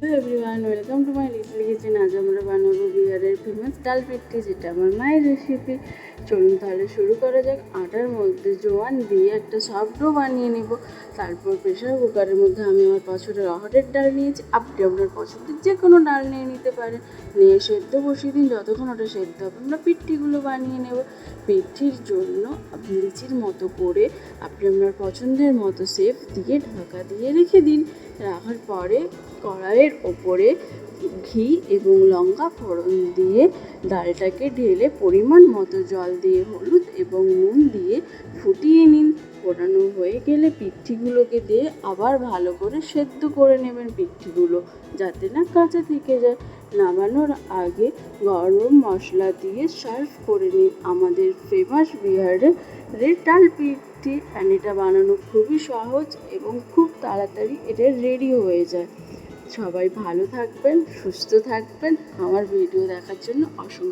Hello everyone, welcome to my little kitchen. আজ আমরা বানাবো বিহারের ফেমাস ডাল পিঠি, যেটা আমার মায়ের রেসিপি। চলুন তাহলে শুরু করা যাক। আটার মধ্যে জোয়ান দিয়ে একটা সফট ডো বানিয়ে নেব। তারপর প্রেশার কুকারের মধ্যে আমি আমার পছন্দের অড়হরের ডাল নিয়েছি। আপনি আপনার পছন্দের যে কোনো ডাল নিয়ে নিতে পারেন। নিয়ে সেদ্ধ বসিয়ে দিন। যতক্ষণ ওটা সেদ্ধ হবে আমরা পিঠিগুলো বানিয়ে নেব। পিঠির জন্য লিচির মতো করে আপনি আপনার পছন্দের মতো শেপ দিয়ে ঢাকা দিয়ে রেখে দিন। রাখার পরে কড়াইয়ের ওপরে ঘি এবং লঙ্কা ফোড়ন দিয়ে ডালটাকে ঢেলে পরিমাণ মতো জল দিয়ে হলুদ এবং নুন দিয়ে ফুটিয়ে নিন। ফোটানো হয়ে গেলে পিঠিগুলোকে দিয়ে আবার ভালো করে সেদ্ধ করে নেবেন পিঠিগুলো, যাতে না কাঁচা থেকে যায়। নামানোর আগে গরম মশলা দিয়ে সার্ভ করে নিন আমাদের ফেমাস বিহারের ডাল পিঠি। অ্যান্ড এটা বানানো খুবই সহজ এবং খুব তাড়াতাড়ি এটা রেডি হয়ে যায়। সবাই ভালো থাকবেন, সুস্থ থাকবেন। আমার ভিডিও দেখার জন্য অসংখ্য